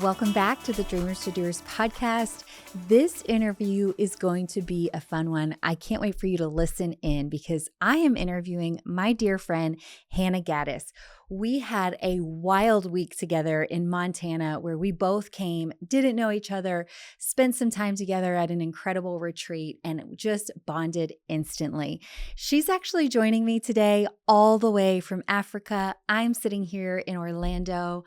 Welcome back to the Dreamers to Doers podcast. This interview is going to be a fun one. I can't wait for you to listen in because I am interviewing my dear friend, Hannah Gaddis. We had a wild week together in Montana where we both came, didn't know each other, spent some time together at an incredible retreat, and just bonded instantly. She's actually joining me today all the way from Africa. I'm sitting here in Orlando,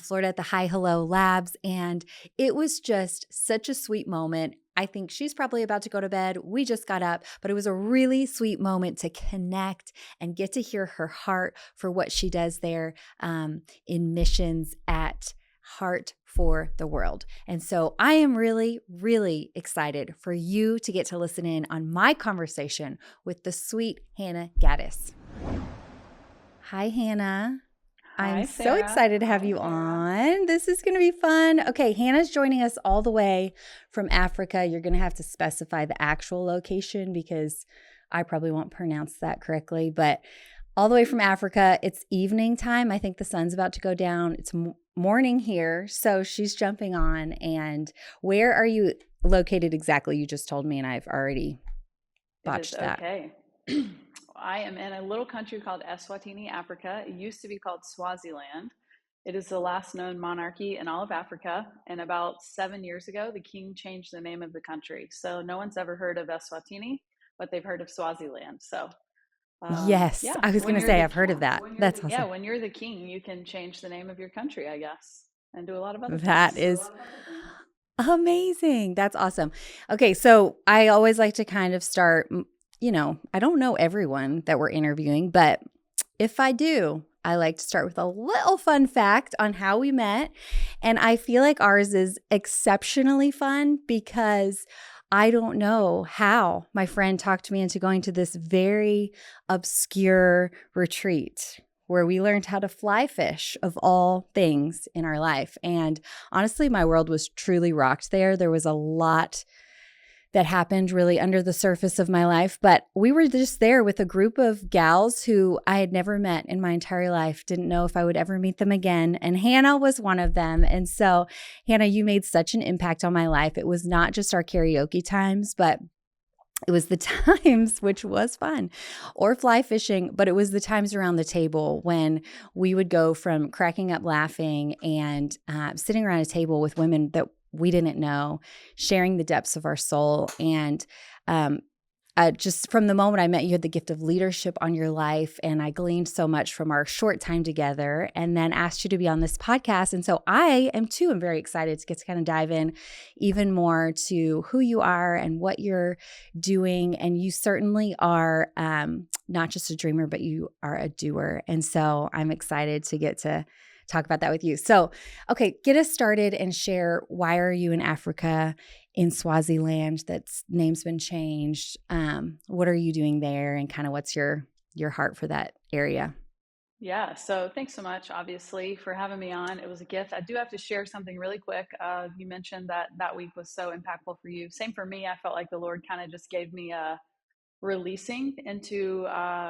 Florida at the Hi Hello Labs, and it was just such a sweet moment. I think she's probably about to go to bed. We just got up, but it was a really sweet moment to connect and get to hear her heart for what she does there in missions at Heart for the World. And so I am really, really excited for you to get to listen in on my conversation with the sweet Hannah Gaddis. Hi, Hannah. I'm Hi, so Sarah. excited to have you on. This is going to be fun. Okay, Hannah's joining us all the way from Africa. You're going to have to specify the actual location because I probably won't pronounce that correctly, but all the way from Africa. It's evening time. I think the sun's about to go down. It's morning here, so she's jumping on. And where are you located exactly? You just told me, and I've already botched that. Okay. I am in a little country called Eswatini, Africa. It used to be called Swaziland. It is the last known monarchy in all of Africa. And about 7 years ago, the king changed the name of the country. So no one's ever heard of Eswatini, but they've heard of Swaziland. So Yes, I was going to say I've heard of that. That's awesome. when you're the king, you can change the name of your country, I guess, and do a lot of other That things. is amazing. That's awesome. Okay, so I always like to kind of start, I don't know everyone that we're interviewing, but if I do, I like to start with a little fun fact on how we met. And I feel like ours is exceptionally fun because I don't know how my friend talked me into going to this very obscure retreat where we learned how to fly fish of all things in our life. And honestly, my world was truly rocked there. There was a lot that happened really under the surface of my life, but we were just there with a group of gals who I had never met in my entire life, didn't know if I would ever meet them again. And Hannah was one of them. And so, Hannah, you made such an impact on my life. It was not just our karaoke times, but it was the times, which was fun, or fly fishing, but it was the times around the table when we would go from cracking up laughing and sitting around a table with women that we didn't know, sharing the depths of our soul. And just from the moment I met you, had the gift of leadership on your life. And I gleaned so much from our short time together and then asked you to be on this podcast. And so I am too. I'm very excited to get to kind of dive in even more to who you are and what you're doing. And you certainly are not just a dreamer, but you are a doer. And so I'm excited to get to talk about that with you. So, okay, get us started and share, why are you in Africa, in Swaziland? That's name's been changed. What are you doing there, and kind of what's your heart for that area? Yeah, so thanks so much, obviously, for having me on. It was a gift. I do have to share something really quick. You mentioned that week was so impactful for you. Same for me. I felt like the Lord kind of just gave me a releasing into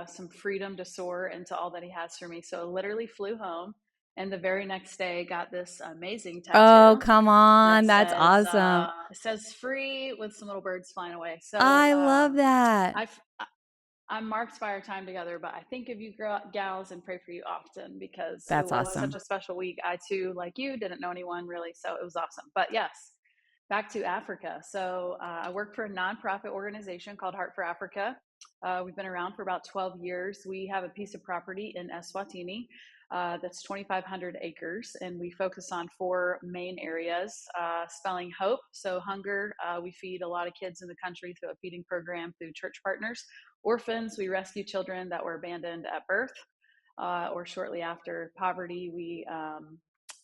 some freedom to soar into all that He has for me. So I literally flew home, and the very next day got this amazing Oh, tattoo come that on. That's awesome. says free with some little birds flying away. So I love that. I've I'm marked by our time together, but I think of you gals and pray for you often because it That's was such awesome. a special week. I too, like you, didn't know anyone really, so it was awesome. But yes, back to Africa. So I work for a nonprofit organization called Heart for Africa. We've been around for about 12 years. We have a piece of property in Eswatini that's 2,500 acres, and we focus on four main areas: spelling hope, so hunger. We feed a lot of kids in the country through a feeding program through church partners. Orphans, we rescue children that were abandoned at birth or shortly after. Poverty, we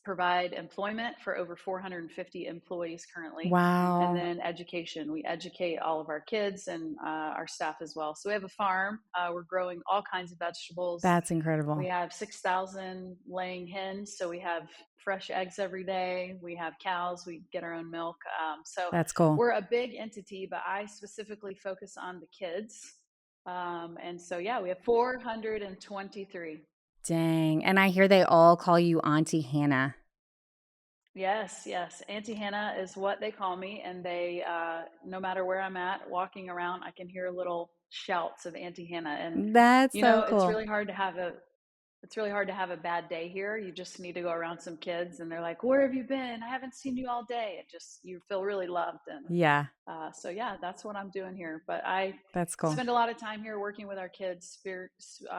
provide employment for over 450 employees currently. And Wow. then education, we educate all of our kids and our staff as well. So we have a farm. We're growing all kinds of vegetables. That's incredible. We have 6,000 laying hens, so we have fresh eggs every day. We have cows. We get our own milk. So That's cool. we're a big entity, but I specifically focus on the kids. And so, yeah, we have 423. Dang. And I hear they all call you Auntie Hannah. Yes, yes. Auntie Hannah is what they call me, and they, no matter where I'm at, walking around, I can hear little shouts of Auntie Hannah. And That's you so know, cool. it's really hard to have a bad day here. You just need to go around some kids, and they're like, "Where have you been? I haven't seen you all day." It just you feel really loved, and Yeah, so yeah, that's what I'm doing here. But I that's cool. spend a lot of time here working with our kids,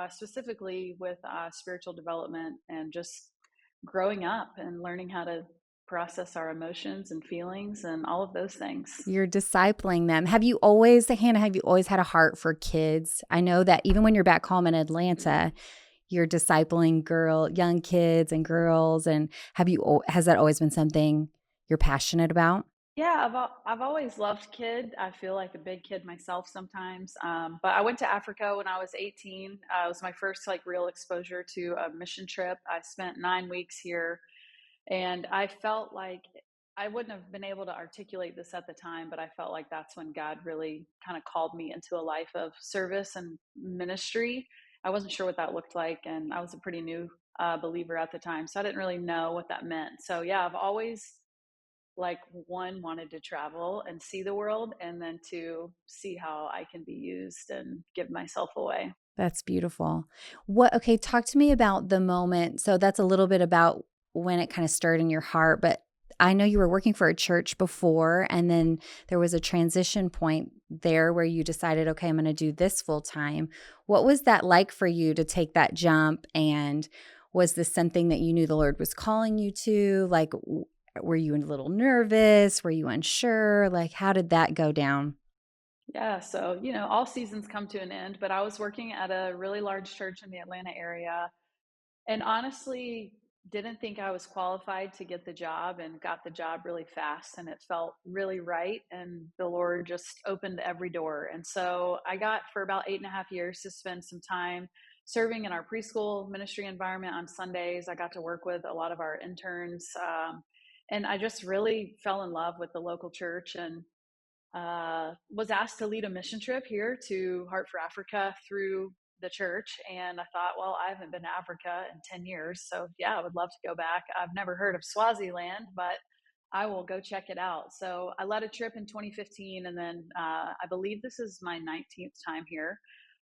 specifically with spiritual development and just growing up and learning how to process our emotions and feelings and all of those things. You're discipling them. Have you always, Hannah, have you always had a heart for kids? I know that even when you're back home in Atlanta, you're discipling young kids and girls. And has that always been something you're passionate about? Yeah, I've always loved kid. I feel like a big kid myself sometimes. But I went to Africa when I was 18. It was my first like real exposure to a mission trip. I spent 9 weeks here, and I felt like I wouldn't have been able to articulate this at the time, but I felt like that's when God really kind of called me into a life of service and ministry. I wasn't sure what that looked like, and I was a pretty new believer at the time, so I didn't really know what that meant. So yeah, I've always like one wanted to travel and see the world, and then two see how I can be used and give myself away. That's beautiful. Okay, talk to me about the moment. So that's a little bit about when it kind of stirred in your heart, but I know you were working for a church before, and then there was a transition point there where you decided, okay, I'm going to do this full time. What was that like for you to take that jump? And was this something that you knew the Lord was calling you to? Like, were you a little nervous? Were you unsure? Like, how did that go down? Yeah, so you know, all seasons come to an end, but I was working at a really large church in the Atlanta area, and honestly didn't think I was qualified to get the job, and got the job really fast, and it felt really right, and the Lord just opened every door. And so I got for about 8.5 years to spend some time serving in our preschool ministry environment on Sundays. I got to work with a lot of our interns, and I just really fell in love with the local church, and was asked to lead a mission trip here to Heart for Africa through the church. And I thought, well, I haven't been to Africa in 10 years. So, yeah, I would love to go back. I've never heard of Swaziland, but I will go check it out. So, I led a trip in 2015. And then I believe this is my 19th time here.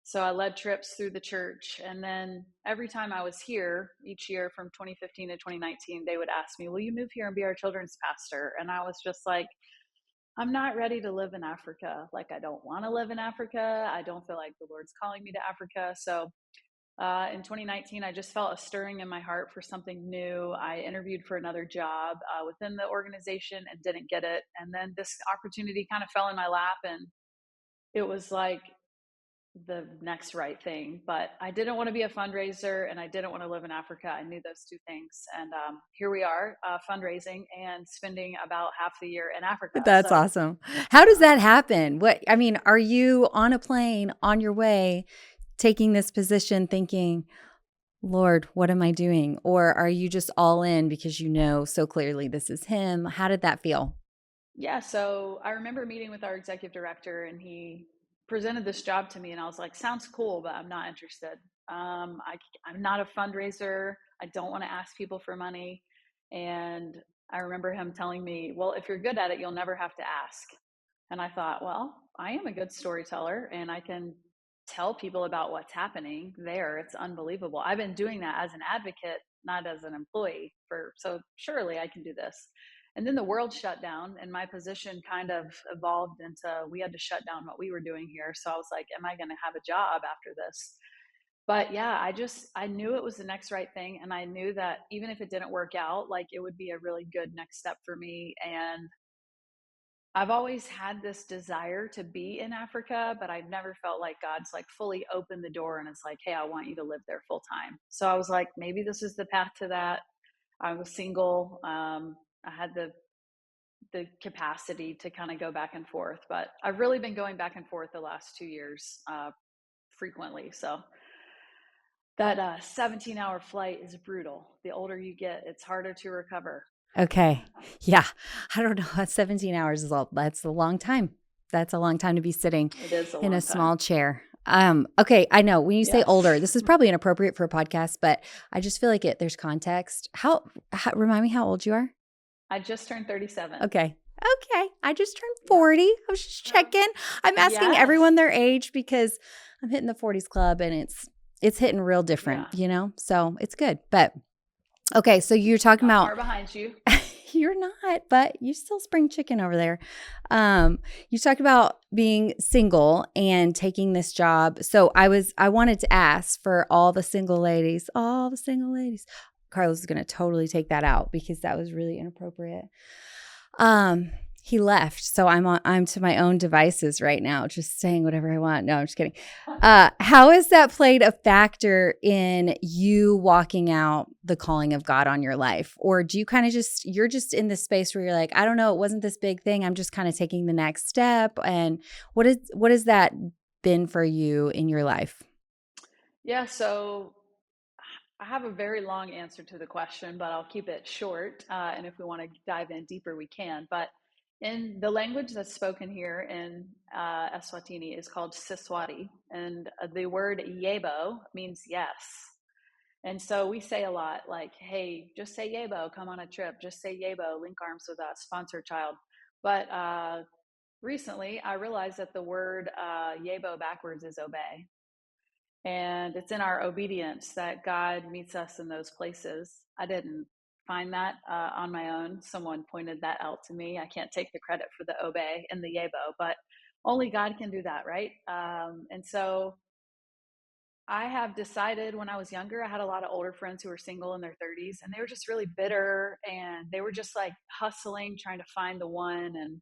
So, I led trips through the church. And then every time I was here, each year from 2015 to 2019, they would ask me, will you move here and be our children's pastor? And I was just like, I'm not ready to live in Africa. Like, I don't want to live in Africa. I don't feel like the Lord's calling me to Africa. So, in 2019, I just felt a stirring in my heart for something new. I interviewed for another job within the organization and didn't get it. And then this opportunity kind of fell in my lap, and it was like the next right thing. But I didn't want to be a fundraiser, and I didn't want to live in Africa. I knew those two things. And here we are, fundraising and spending about half the year in Africa. That's So, awesome. How does um, that happen? Are you on a plane on your way taking this position thinking, Lord, what am I doing? Or are you just all in because you know so clearly this is him? How did that feel? Yeah, so I remember meeting with our executive director, and he presented this job to me, and I was like, sounds cool, but I'm not interested. I'm not a fundraiser. I don't want to ask people for money. And I remember him telling me, well, if you're good at it, you'll never have to ask. And I thought, well, I am a good storyteller, and I can tell people about what's happening there. It's unbelievable. I've been doing that as an advocate, not as an employee, so surely I can do this. And then the world shut down, and my position kind of evolved into we had to shut down what we were doing here. So I was like, am I going to have a job after this? But yeah, I knew it was the next right thing, and I knew that even if it didn't work out, like it would be a really good next step for me. And I've always had this desire to be in Africa, but I've never felt like God's like fully opened the door and it's like, hey, I want you to live there full time. So I was like, maybe this is the path to that. I was single. I had the capacity to kind of go back and forth, but I've really been going back and forth the last 2 years frequently. So that 17-hour flight is brutal. The older you get, it's harder to recover. Okay. Yeah. I don't know. 17 hours is that's a long time. That's a long time to be sitting It is a in a long time. small chair. Okay. I know when you say Yes. older, this is probably inappropriate for a podcast, but I just feel like there's context. Remind me how old you are? I just turned 37. Okay. Okay. I just turned Yeah. 40. I was just checking. I'm asking Yes. everyone their age because I'm hitting the 40s club and it's hitting real different, Yeah. So it's good. But okay, so you're talking Not about far behind you. you're not, but you still spring chicken over there. You talked about being single and taking this job. So I wanted to ask for all the single ladies, all the single ladies. Carlos is going to totally take that out because that was really inappropriate. He left, so I'm to my own devices right now, just saying whatever I want. No, I'm just kidding. How has that played a factor in you walking out the calling of God on your life? Or do you kind of you're just in this space where you're like, I don't know, it wasn't this big thing. I'm just kind of taking the next step. And what has that been for you in your life? Yeah. So I have a very long answer to the question, but I'll keep it short. And if we want to dive in deeper, we can. But in the language that's spoken here in Eswatini is called Siswati, and the word yebo means yes. And so we say a lot like, hey, just say yebo, come on a trip, just say yebo, link arms with us, sponsor a child. But recently I realized that the word yebo backwards is obey. And it's in our obedience that God meets us in those places. I didn't find that on my own. Someone pointed that out to me. I can't take the credit for the obey and the yebo, but only God can do that, right? And so I have decided when I was younger, I had a lot of older friends who were single in their 30s, and they were just really bitter and they were just like hustling, trying to find the one. And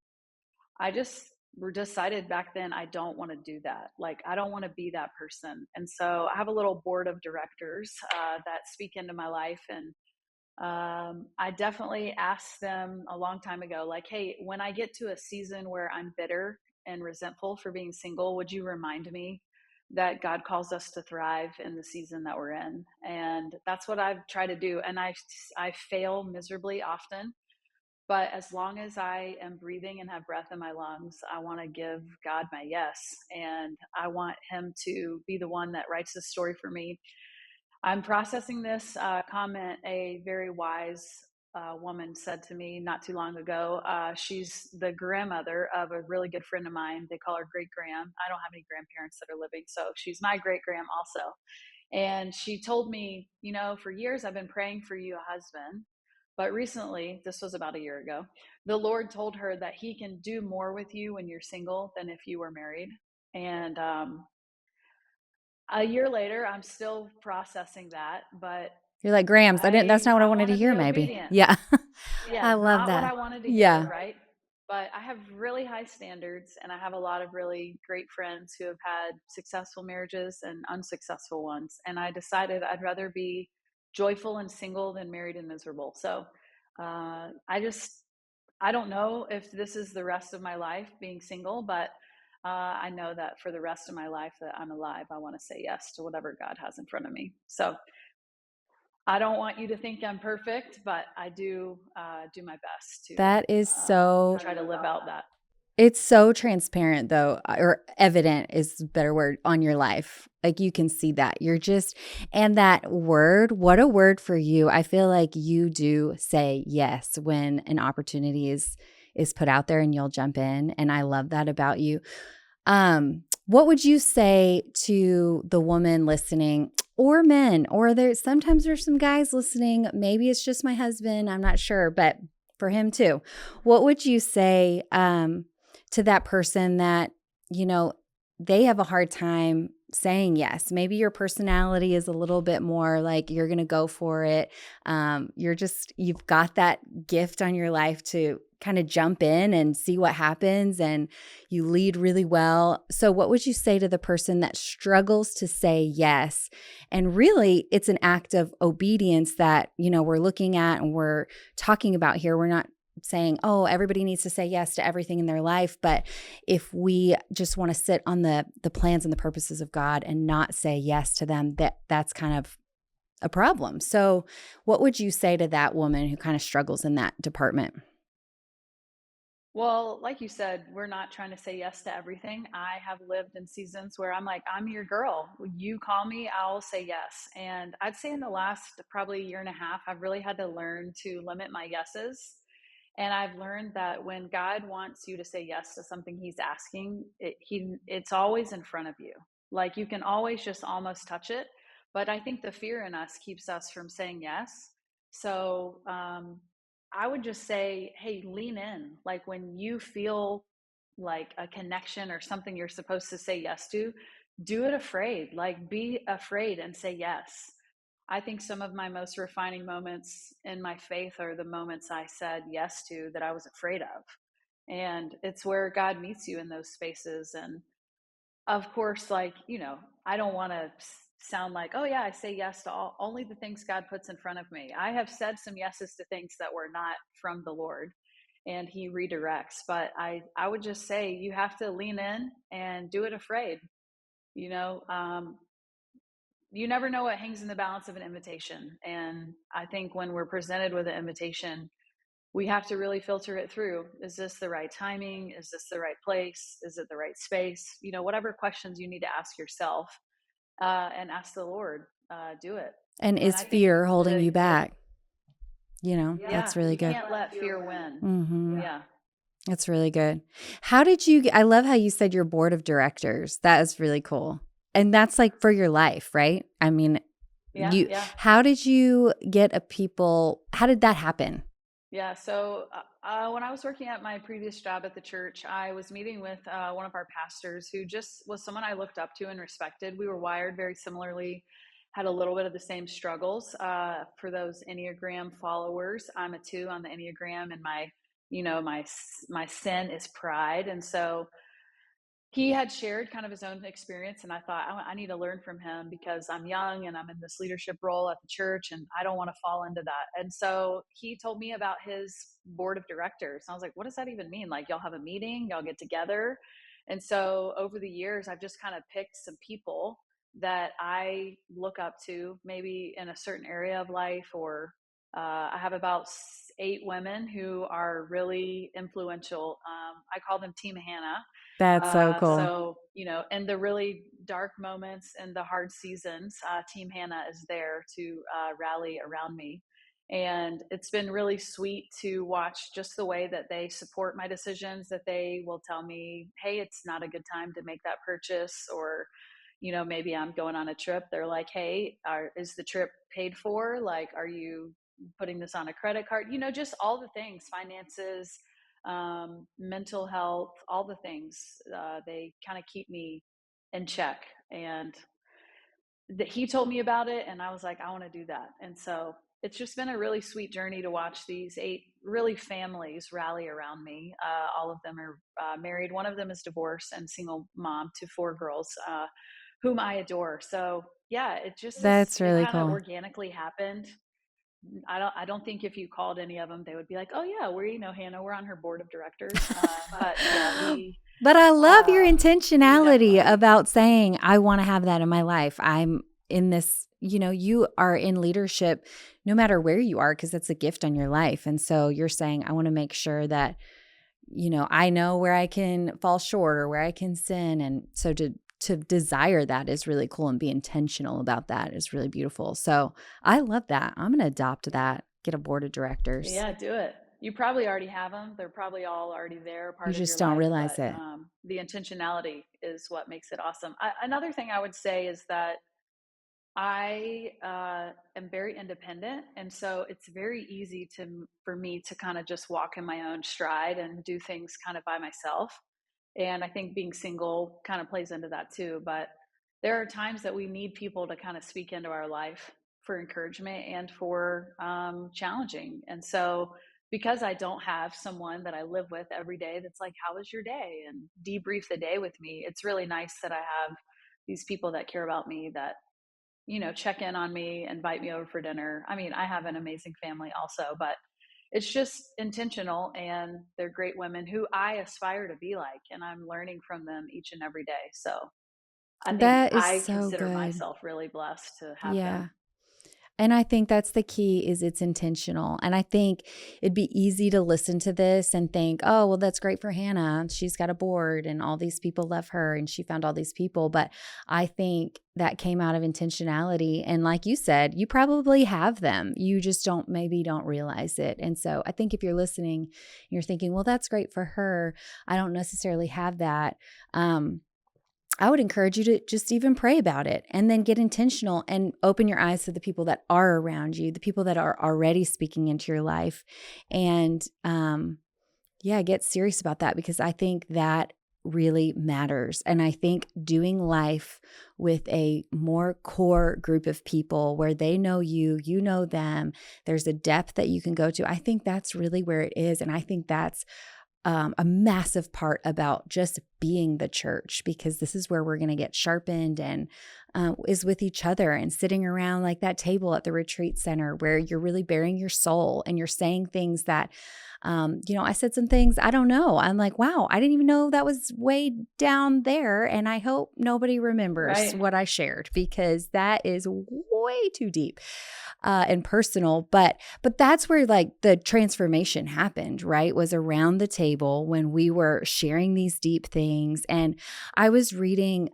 I just decided back then I don't want to do that. Like, I don't want to be that person. And so I have a little board of directors that speak into my life. And I definitely asked them a long time ago, like, hey, when I get to a season where I'm bitter and resentful for being single, would you remind me that God calls us to thrive in the season that we're in? And that's what I've tried to do. And I fail miserably often, but as long as I am breathing and have breath in my lungs, I want to give God my yes. And I want Him to be the one that writes the story for me. I'm processing this comment a very wise woman said to me not too long ago. She's the grandmother of a really good friend of mine. They call her Great Gram. I don't have any grandparents that are living, so she's my Great Gram also. And she told me, for years I've been praying for you a husband. But recently, this was about a year ago, the Lord told her that He can do more with you when you're single than if you were married. And a year later, I'm still processing that, but You're like, Grams, that's not what I I wanted want to to be hear, maybe. obedient. Yeah. Yeah, I love not what that. I wanted to hear, Yeah. right? But I have really high standards, and I have a lot of really great friends who have had successful marriages and unsuccessful ones. And I decided I'd rather be joyful and single than married and miserable. So I don't know if this is the rest of my life being single, but I know that for the rest of my life that I'm alive, I want to say yes to whatever God has in front of me. So I don't want you to think I'm perfect, but I do do my best to That is so try to live out that. It's so transparent though, or evident is a better word on your life. Like you can see that. And that word, what a word for you. I feel like you do say yes when an opportunity is put out there and you'll jump in. And I love that about you. What would you say to the woman listening or men, or sometimes there's some guys listening, maybe it's just my husband, I'm not sure, but for him too. What would you say to that person that, you know, they have a hard time saying yes? Maybe your personality is a little bit more like you're going to go for it. You've got that gift on your life to kind of jump in and see what happens, and you lead really well. So what would you say to the person that struggles to say yes? And really, it's an act of obedience that, we're looking at and we're talking about here. We're not saying, oh, everybody needs to say yes to everything in their life. But if we just want to sit on the plans and the purposes of God and not say yes to them, that's kind of a problem. So what would you say to that woman who kind of struggles in that department? Well, like you said, we're not trying to say yes to everything. I have lived in seasons where I'm like, I'm your girl. You call me, I'll say yes. And I'd say in the last probably year and a half, I've really had to learn to limit my yeses And I've learned that when God wants you to say yes to something he's asking, it's always in front of you. Like you can always just almost touch it. But I think the fear in us keeps us from saying yes. So I would just say, hey, lean in. Like when you feel like a connection or something you're supposed to say yes to, do it afraid. Like be afraid and say yes. I think some of my most refining moments in my faith are the moments I said yes to that I was afraid of. And it's where God meets you in those spaces. And of course, like, I don't want to sound like, oh, yeah, I say yes to only the things God puts in front of me. I have said some yeses to things that were not from the Lord, and he redirects. But I would just say you have to lean in and do it afraid. You know, you never know what hangs in the balance of an invitation. And I think when we're presented with an invitation, we have to really filter it through. Is this the right timing? Is this the right place? Is it the right space? Whatever questions you need to ask yourself and ask the Lord, do it. And And is I think fear holding you back? yeah, That's really you good. can't let fear win. Mm-hmm. Yeah. That's really good. How did you, I love how you said your board of directors. That is really cool. And that's like for your life, right? I mean, Yeah. how did you get how did that happen? Yeah. So when I was working at my previous job at the church, I was meeting with one of our pastors who just was someone I looked up to and respected. We were wired very similarly, had a little bit of the same struggles. For those Enneagram followers, I'm a 2 on the Enneagram, and my sin is pride, and so he had shared kind of his own experience, and I thought I need to learn from him because I'm young and I'm in this leadership role at the church and I don't want to fall into that. And so he told me about his board of directors. I was like, what does that even mean? Like, y'all have a meeting, y'all get together? And so over the years I've just kind of picked some people that I look up to, maybe in a certain area of life, or I have about 8 women who are really influential. I call them Team Hannah. That's so cool. So, in the really dark moments and the hard seasons, Team Hannah is there to rally around me. And it's been really sweet to watch just the way that they support my decisions, that they will tell me, hey, it's not a good time to make that purchase. Or, maybe I'm going on a trip. They're like, hey, is the trip paid for? Like, are you putting this on a credit card? Just all the things, finances, mental health, all the things. They kind of keep me in check. And he told me about it, and I was like, I want to do that. And so it's just been a really sweet journey to watch these 8 really families rally around me. All of them are married. One of them is divorced and single mom to 4 girls, whom I adore. So yeah, That's it really kind of cool. organically happened. I don't think if you called any of them, they would be like, oh yeah, Hannah, we're on her board of directors. But yeah, But I love your we intentionality definitely, about saying, I want to have that in my life. I'm in this, you are in leadership no matter where you are, because that's a gift on your life. And so you're saying, I want to make sure that, I know where I can fall short or where I can sin. And so to desire that is really cool, and be intentional about that is really beautiful. So I love that. I'm going to adopt that, get a board of directors. yeah, do it. You probably already have them. They're probably all already there, You part of your just don't life. realize But it. the intentionality is what makes it awesome. Another thing I would say is that I am very independent, and so it's very easy for me to kind of just walk in my own stride and do things kind of by myself. And I think being single kind of plays into that too. But there are times that we need people to kind of speak into our life for encouragement and for challenging. And so, because I don't have someone that I live with every day that's like, how was your day? And debrief the day with me, it's really nice that I have these people that care about me, that check in on me, invite me over for dinner. I mean, I have an amazing family also, but it's just intentional, and they're great women who I aspire to be like, and I'm learning from them each and every day. So I think That is I so consider good. myself really blessed to have Yeah. them. And I think that's the key is it's intentional. And I think it'd be easy to listen to this and think, oh, well, that's great for Hannah. She's got a board and all these people love her and she found all these people. But I think that came out of intentionality. And like you said, you probably have them. You just maybe don't realize it. And so I think if you're listening, you're thinking, well, that's great for her. I don't necessarily have that. I would encourage you to just even pray about it and then get intentional and open your eyes to the people that are around you, the people that are already speaking into your life. And get serious about that because I think that really matters. And I think doing life with a more core group of people where they know you, you know them, there's a depth that you can go to. I think that's really where it is. And I think that's a massive part about just being the church, because this is where we're going to get sharpened and is with each other and sitting around like that table at the retreat center where you're really bearing your soul and you're saying things that, I said some things, I don't know. I'm like, wow, I didn't even know that was way down there. And I hope nobody remembers Right. what I shared because that is way too deep. And personal, but that's where like the transformation happened, right? Was around the table when we were sharing these deep things. And I was reading,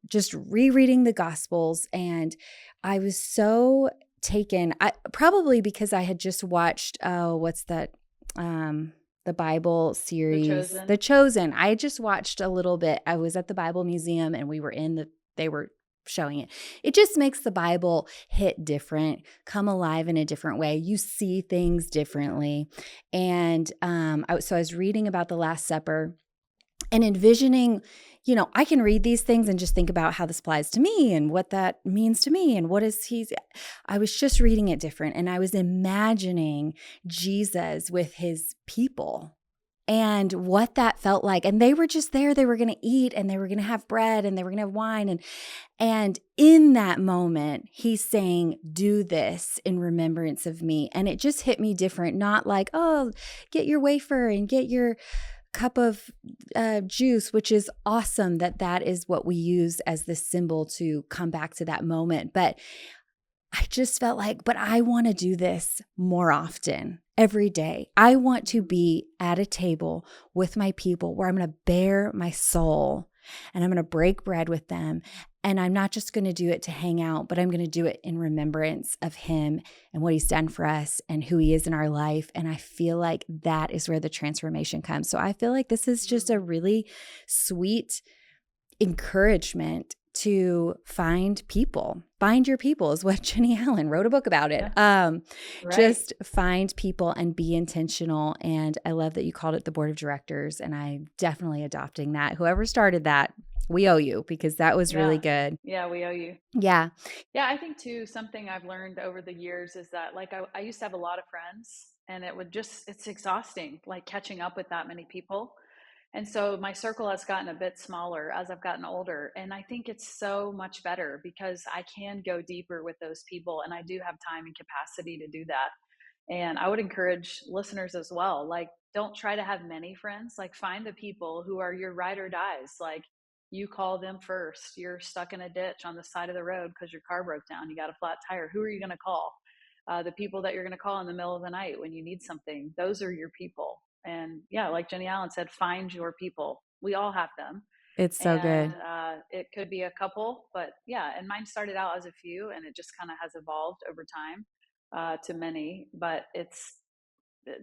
just rereading the Gospels, and I was so taken, probably because I had just watched, what's that? The Bible The series, The Chosen. Chosen. I had just watched a little bit. I was at the Bible Museum and they were showing it. It just makes the Bible hit different, come alive in a different way. You see things differently. And so I was reading about the Last Supper and envisioning, I can read these things and just think about how this applies to me and what that means to me and I was just reading it different. And I was imagining Jesus with his people and what that felt like. And they were just there. They were going to eat and they were going to have bread and they were going to have wine. And in that moment, he's saying, do this in remembrance of me. And it just hit me different, not like, oh, get your wafer and get your cup of juice, which is awesome that is what we use as the symbol to come back to that moment. But I just felt like, but I want to do this more often, every day. I want to be at a table with my people where I'm going to bare my soul and I'm going to break bread with them. And I'm not just going to do it to hang out, but I'm going to do it in remembrance of him and what he's done for us and who he is in our life. And I feel like that is where the transformation comes. So I feel like this is just a really sweet encouragement to find your people is what Jenny Allen wrote a book about it. Yeah. Right. Just find people and be intentional. And I love that you called it the board of directors, and I'm definitely adopting that. Whoever started that, we owe you because that was really good. Yeah, we owe you. Yeah. Yeah, I think too, something I've learned over the years is that like I used to have a lot of friends and it's exhausting, like catching up with that many people. And so my circle has gotten a bit smaller as I've gotten older. And I think it's so much better because I can go deeper with those people and I do have time and capacity to do that. And I would encourage listeners as well, like, don't try to have many friends. Like, find the people who are your ride or dies. Like, you call them first. You're stuck in a ditch on the side of the road because your car broke down. You got a flat tire. Who are you going to call? The people that you're going to call in the middle of the night when you need something. Those are your people. And yeah, like Jenny Allen said, find your people. We all have them. It's so And good. it could be a couple, but yeah, and mine started out as a few and it just kind of has evolved over time to many. But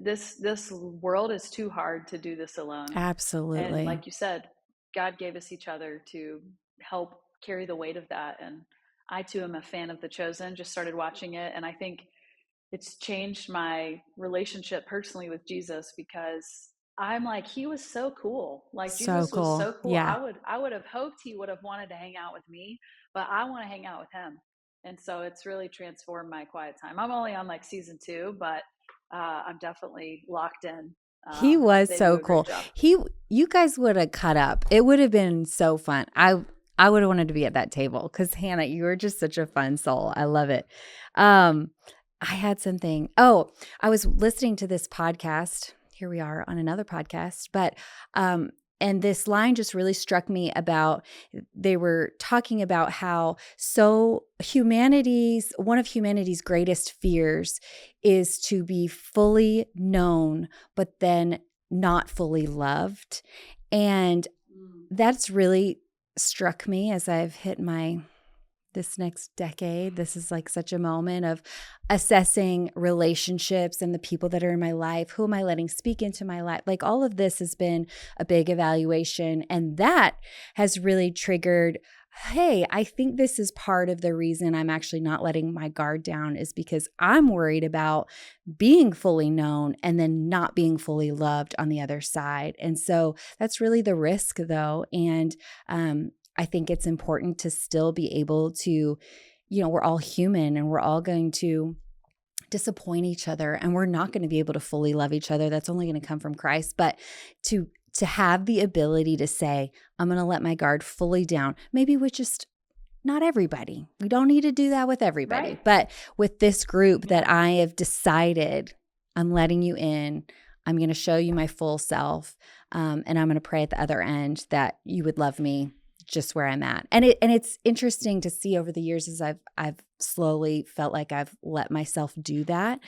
this world is too hard to do this alone. And Absolutely. like you said, God gave us each other to help carry the weight of that. And I too am a fan of The Chosen, just started watching it. And I think it's changed my relationship personally with Jesus because I'm like, he was so cool. Like, So Jesus was cool. so cool. Yeah. I would have hoped he would have wanted to hang out with me, but I want to hang out with him. And so it's really transformed my quiet time. I'm only on like season 2, but I'm definitely locked in. He was They do so a great cool. job. You guys would have cut up. It would have been so fun. I would have wanted to be at that table because Hannah, you were just such a fun soul. I love it. I had something. Oh, I was listening to this podcast. Here we are on another podcast, but And this line just really struck me about, they were talking about how one of humanity's greatest fears is to be fully known, but then not fully loved. And Mm. that's really struck me as I've hit this next decade. This is like such a moment of assessing relationships and the people that are in my life. Who am I letting speak into my life? Like all of this has been a big evaluation. And that has really triggered, hey, I think this is part of the reason I'm actually not letting my guard down, is because I'm worried about being fully known and then not being fully loved on the other side. And so that's really the risk, though. And I think it's important to still be able to, we're all human and we're all going to disappoint each other, and we're not going to be able to fully love each other. That's only going to come from Christ. But to have the ability to say, I'm going to let my guard fully down, maybe with just not everybody. We don't need to do that with everybody. Right. But with this group that Yeah. I have decided, I'm letting you in. I'm going to show you my full self. And I'm going to pray at the other end that you would love me just where I'm at. And it's interesting to see over the years as I've slowly felt like I've let myself do that.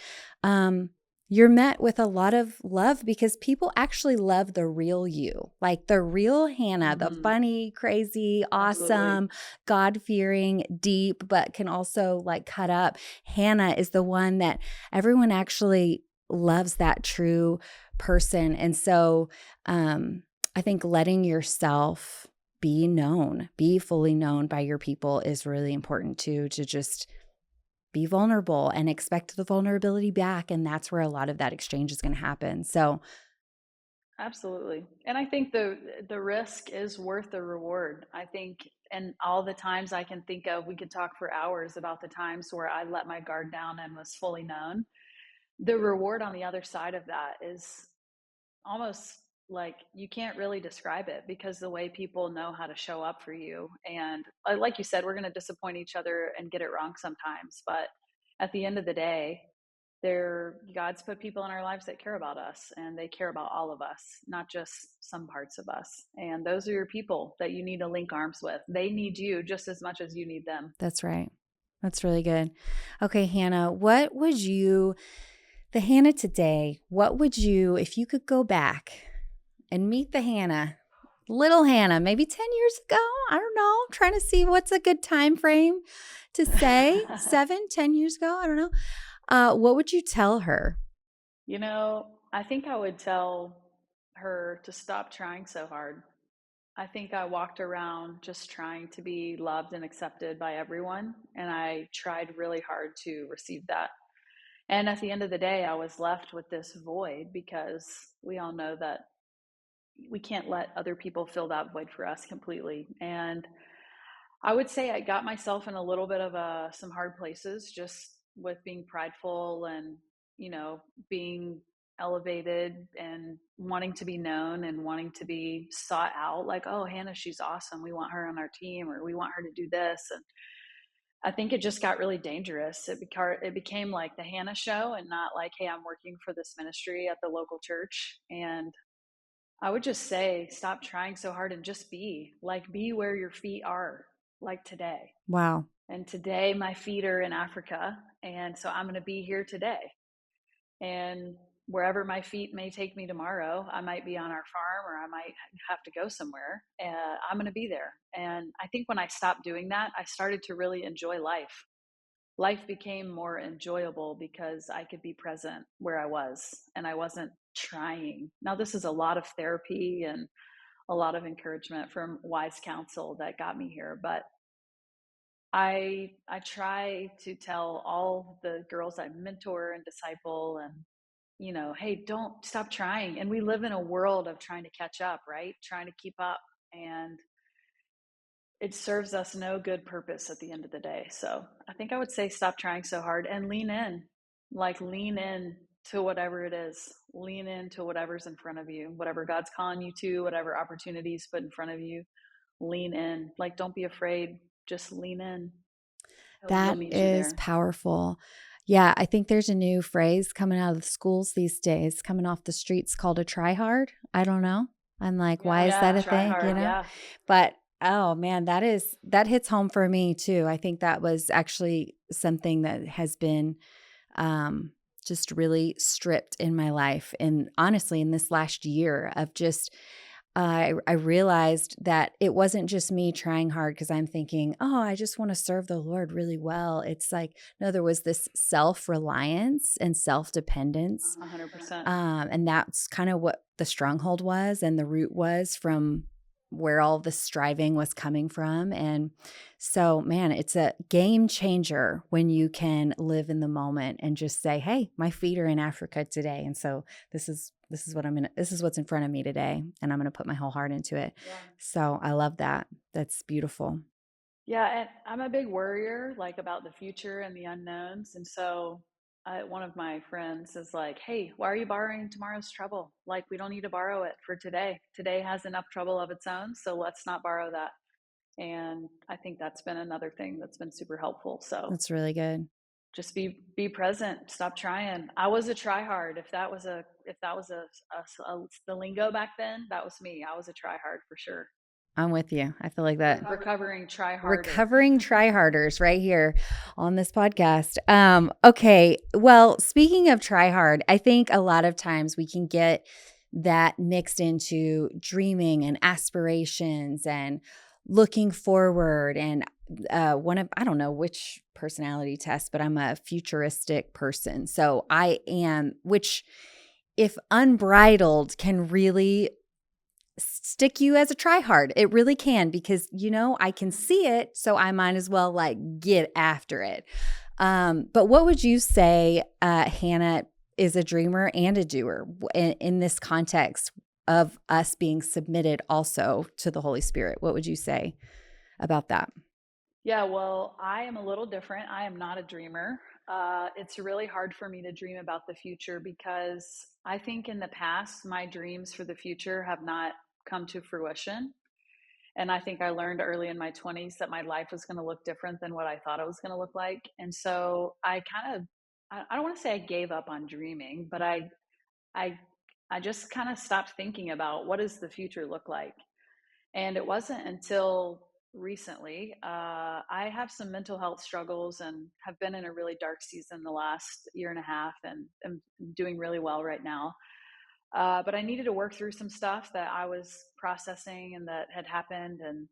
You're met with a lot of love because people actually love the real you, like the real Hannah, the Mm-hmm. funny, crazy, Absolutely. awesome, God-fearing, deep, but can also like cut up. Hannah is the one that everyone actually loves, that true person. And so I think letting yourself be fully known by your people is really important too, to just be vulnerable and expect the vulnerability back. And that's where a lot of that exchange is going to happen. So, Absolutely. And I think the risk is worth the reward. I think, and all the times I can think of, we could talk for hours about the times where I let my guard down and was fully known. The reward on the other side of that is almost like you can't really describe it, because the way people know how to show up for you. And like you said, we're going to disappoint each other and get it wrong sometimes. But at the end of the day, God's put people in our lives that care about us, and they care about all of us, not just some parts of us. And those are your people that you need to link arms with. They need you just as much as you need them. that's right. That's really good. Okay, Hannah, the Hannah today, what would you, if you could go back and meet the Hannah, little Hannah, maybe 10 years ago? I don't know. I'm trying to see what's a good time frame to say. 7, 10 years ago? I don't know. What would you tell her? I think I would tell her to stop trying so hard. I think I walked around just trying to be loved and accepted by everyone, and I tried really hard to receive that. And at the end of the day, I was left with this void, because we all know that we can't let other people fill that void for us completely. And I would say I got myself in a little bit of some hard places, just with being prideful and, being elevated and wanting to be known and wanting to be sought out. Like, oh, Hannah, she's awesome. We want her on our team, or we want her to do this. And I think it just got really dangerous. It became like the Hannah show, and not like, hey, I'm working for this ministry at the local church. And I would just say, stop trying so hard and just be where your feet are, like today. Wow. And today, my feet are in Africa. And so I'm going to be here today. And wherever my feet may take me tomorrow, I might be on our farm, or I might have to go somewhere. I'm going to be there. And I think when I stopped doing that, I started to really enjoy life. Life became more enjoyable because I could be present where I was, and I wasn't trying. Now, this is a lot of therapy and a lot of encouragement from wise counsel that got me here. But I try to tell all the girls I mentor and disciple, and hey, don't stop trying. And we live in a world of trying to catch up, right? Trying to keep up, and it serves us no good purpose at the end of the day. So I think I would say stop trying so hard and lean in. Like, lean in to whatever it is. Lean into whatever's in front of you, whatever God's calling you to, whatever opportunities put in front of you. Lean in. Like, don't be afraid. Just lean in. He'll That meet you is there. powerful. Yeah, I think there's a new phrase coming out of the schools these days, coming off the streets, called a try hard. I don't know. I'm like, why Yeah. is that Yeah. a Try thing, you hard. know? Yeah. But oh man, that hits home for me too. I think that was actually something that has been um, just really stripped in my life. And honestly, in this last year of just, I realized that it wasn't just me trying hard because I'm thinking, oh, I just want to serve the Lord really well. It's like, no, there was this self reliance and self dependence. 100%. And that's kind of what the stronghold was and the root was from where all the striving was coming from. And so, man, it's a game changer when you can live in the moment and just say, "Hey, my feet are in Africa today." And so this is what this is what's in front of me today, and I'm going to put my whole heart into it. Yeah. So, I love that. That's beautiful. Yeah, and I'm a big worrier, like about the future and the unknowns. And so, one of my friends is like, "Hey, why are you borrowing tomorrow's trouble? Like, we don't need to borrow it for today. Today has enough trouble of its own, so let's not borrow that." And I think that's been another thing that's been super helpful. So That's really good. just be present. Stop trying. I was a try hard. If that was the lingo back then, that was me. I was a try hard for sure. I'm with you. I feel like that. Recovering try harder. Recovering tryharders right here on this podcast. Okay. Well, speaking of try hard, I think a lot of times we can get that mixed into dreaming and aspirations and looking forward. And one of, I don't know which personality test, but I'm a futuristic person. So I am, which if unbridled can really stick you as a try hard. It really can because I can see it, so I might as well like get after it. But what would you say, Hannah is a dreamer and a doer in this context of us being submitted also to the Holy Spirit? What would you say about that? Yeah, well, I am a little different. I am not a dreamer. It's really hard for me to dream about the future because I think in the past, my dreams for the future have not come to fruition. And I think I learned early in my 20s that my life was going to look different than what I thought it was going to look like. And so I don't want to say I gave up on dreaming, but I, I just kind of stopped thinking about what does the future look like. And it wasn't until recently, I have some mental health struggles and have been in a really dark season the last year and a half and am doing really well right now. But I needed to work through some stuff that I was processing and that had happened. And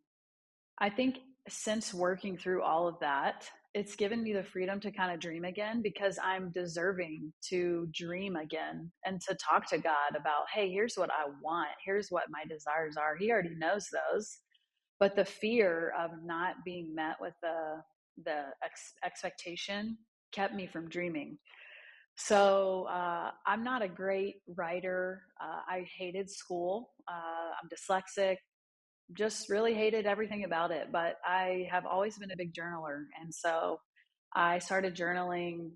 I think since working through all of that, it's given me the freedom to kind of dream again because I'm deserving to dream again and to talk to God about, hey, here's what I want. Here's what my desires are. He already knows those. But the fear of not being met with the expectation kept me from dreaming. So I'm not a great writer. I hated school. I'm dyslexic, just really hated everything about it. But I have always been a big journaler. And so I started journaling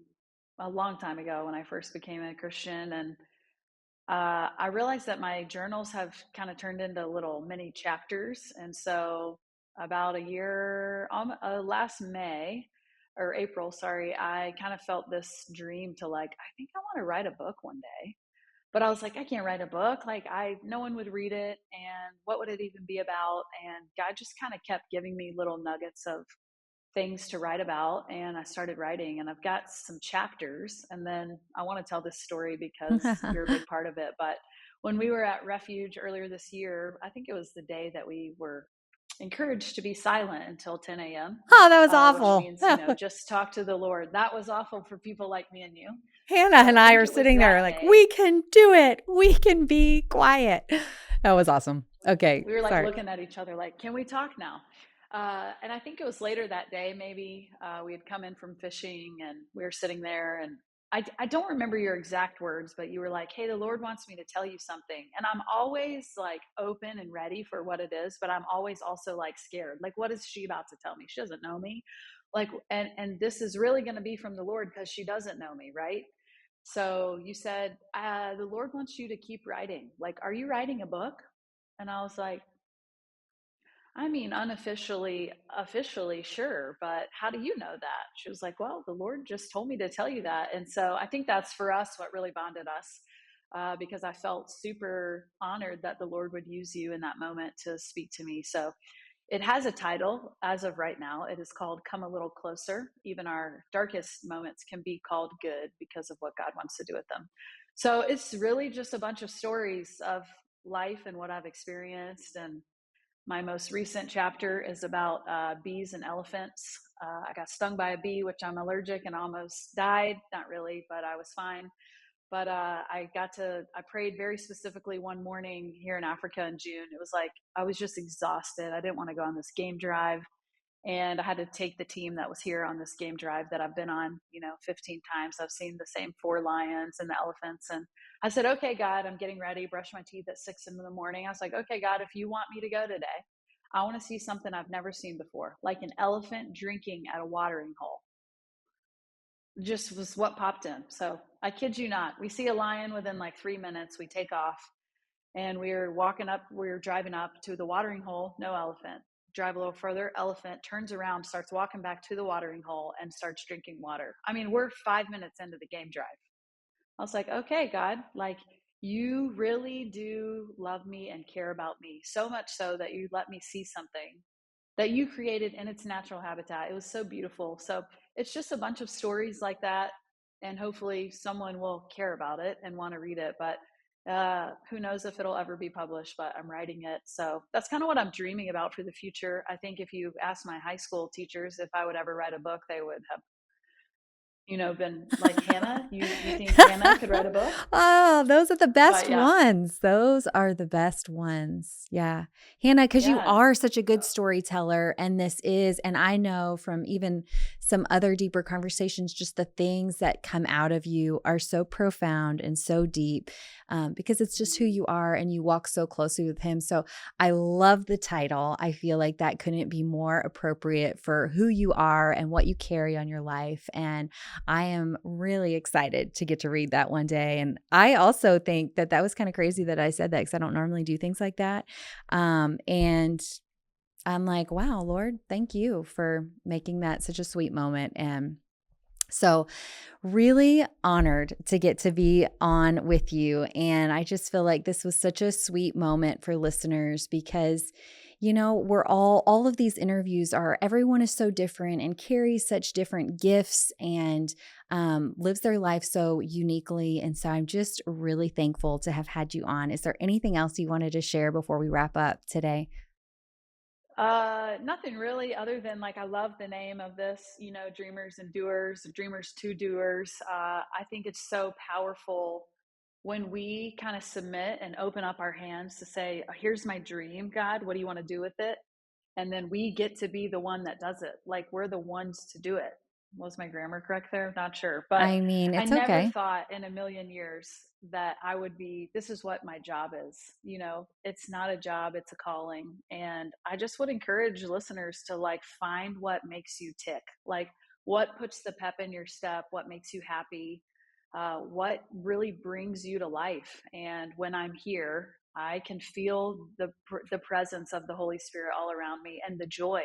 a long time ago when I first became a Christian. And I realized that my journals have kind of turned into little mini chapters. And so about a year, last May or April, sorry, I kind of felt this dream to like, I think I want to write a book one day. But I was like, I can't write a book. Like no one would read it. And what would it even be about? And God just kind of kept giving me little nuggets of things to write about. And I started writing and I've got some chapters. And then I want to tell this story because you're a big part of it. But when we were at Refuge earlier this year, I think it was the day that we were encouraged to be silent until 10 a.m., Oh, that was which awful. means, just talk to the Lord. That was awful for people like me and you. Hannah So and I I think are it was sitting there that like, day. we can do it. We can be quiet. That was awesome. Okay. We were like Sorry. looking at each other like, can we talk now? And I think it was later that day, maybe we had come in from fishing and we were sitting there. And I don't remember your exact words, but you were like, hey, the Lord wants me to tell you something. And I'm always like open and ready for what it is, but I'm always also like scared. Like, what is she about to tell me? She doesn't know me. Like, and this is really going to be from the Lord because she doesn't know me, right? So you said, the Lord wants you to keep writing. Like, are you writing a book? And I was like, I mean, unofficially, officially, sure, but how do you know that? She was like, well, the Lord just told me to tell you that. And so I think that's for us what really bonded us. because I felt super honored that the Lord would use you in that moment to speak to me. So it has a title as of right now. It is called Come a Little Closer. Even our darkest moments can be called good because of what God wants to do with them. So it's really just a bunch of stories of life and what I've experienced. And my most recent chapter is about bees and elephants. I got stung by a bee, which I'm allergic, and almost died. Not really, but I was fine. But I prayed very specifically one morning here in Africa in June. It was like I was just exhausted. I didn't want to go on this game drive. And I had to take the team that was here on this game drive that I've been on, 15 times. I've seen the same 4 lions and the elephants. And I said, okay, God, I'm getting ready, brush my teeth at 6 in the morning. I was like, okay, God, if you want me to go today, I want to see something I've never seen before, like an elephant drinking at a watering hole. Just was what popped in. So I kid you not. We see a lion within like 3 minutes. We take off and we were driving up to the watering hole, no elephant. Drive a little further, elephant turns around, starts walking back to the watering hole and starts drinking water. I mean, we're 5 minutes into the game drive. I was like, okay, God, like you really do love me and care about me so much so that you let me see something that you created in its natural habitat. It was so beautiful. So it's just a bunch of stories like that. And hopefully someone will care about it and want to read it. But who knows if it'll ever be published, but I'm writing it. So that's kind of what I'm dreaming about for the future. I think if you ask my high school teachers if I would ever write a book, they would have been like, Hannah, you think Hannah could write a book? Oh, those are the best But yeah, ones. Those are the best ones. Yeah. Hannah, because you yeah. are such a good storyteller. And I know from even some other deeper conversations, just the things that come out of you are so profound and so deep because it's just who you are and you walk so closely with him. So I love the title. I feel like that couldn't be more appropriate for who you are and what you carry on your life. And I am really excited to get to read that one day. And I also think that that was kind of crazy that I said that because I don't normally do things like that. And I'm like, wow, Lord, thank you for making that such a sweet moment. And so, really honored to get to be on with you. And I just feel like this was such a sweet moment for listeners because, we're all of these interviews are, everyone is so different and carries such different gifts and lives their life so uniquely. And so, I'm just really thankful to have had you on. Is there anything else you wanted to share before we wrap up today? Nothing really other than like I love the name of this, dreamers and doers, dreamers to doers. I think it's so powerful when we kind of submit and open up our hands to say, here's my dream, God, what do you want to do with it? And then we get to be the one that does it. Like we're the ones to do it. Was my grammar correct there? Not sure. But I mean, I it's never okay. thought in a million years that I would be, this is what my job is. It's not a job, it's a calling. And I just would encourage listeners to like find what makes you tick. Like what puts the pep in your step, what makes you happy, what really brings you to life. And when I'm here, I can feel the presence of the Holy Spirit all around me and the joy.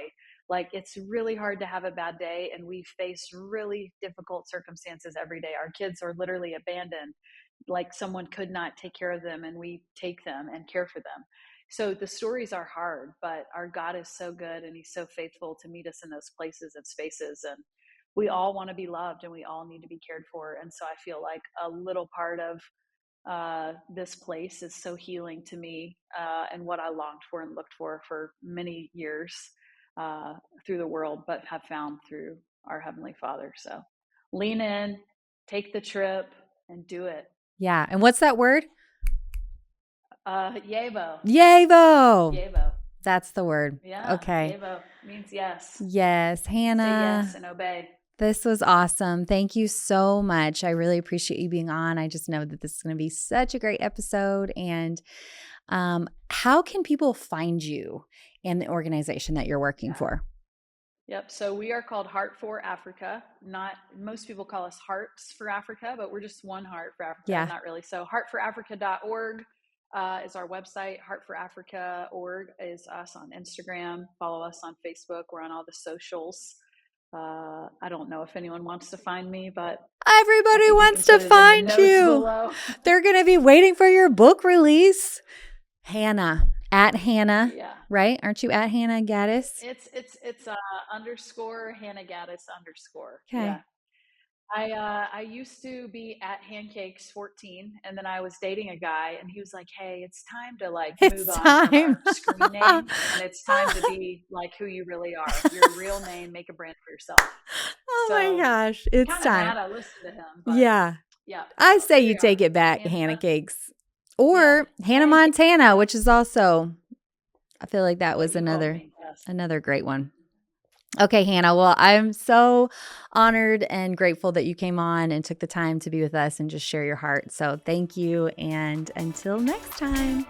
Like it's really hard to have a bad day, and we face really difficult circumstances every day. Our kids are literally abandoned, like someone could not take care of them, and we take them and care for them. So the stories are hard, but our God is so good, and He's so faithful to meet us in those places and spaces. And we all want to be loved, and we all need to be cared for. And so I feel like a little part of this place is so healing to me, and what I longed for and looked for many years uh, through the world, but have found through our Heavenly Father. So lean in, take the trip, and do it. Yeah. And what's that word? Yavo. Yavo. Yavo. That's the word. Yeah, Okay. Yavo means yes. Yes, Say yes Hannah, and obey. this was awesome. Thank you so much. I really appreciate you being on. I just know that this is going to be such a great episode. And how can people find you and the organization that you're working Yeah. for? Yep. So we are called Heart for Africa. Not most people call us Hearts for Africa, but we're just one heart for Africa. Yeah. Not really. So heartforafrica.org is our website. Heartforafrica.org is us on Instagram. Follow us on Facebook. We're on all the socials. I don't know if anyone wants to find me, but I Everybody think you wants can to put it in the find notes you. below. They're going to be waiting for your book release. Hannah, at Hannah, Yeah. right? Aren't you at Hannah Gaddis? It's underscore Hannah Gaddis underscore. Okay. Yeah. I used to be at Handcakes14, and then I was dating a guy, and he was like, "Hey, it's time to like move It's on from time. our screen name, and it's time to be like who you really are. Your real name, make a brand for yourself." Oh my So gosh, it's kind of time. mad I listened to him, but Yeah. yeah. I So say here you we are, take it back, Hannah Hannah. Cakes. Yeah, Or Hannah Handcakes. Montana, Yeah, which is also, I feel like that what was you called me. Yes. another great one. Okay, Hannah. Well, I'm so honored and grateful that you came on and took the time to be with us and just share your heart. So thank you. And until next time.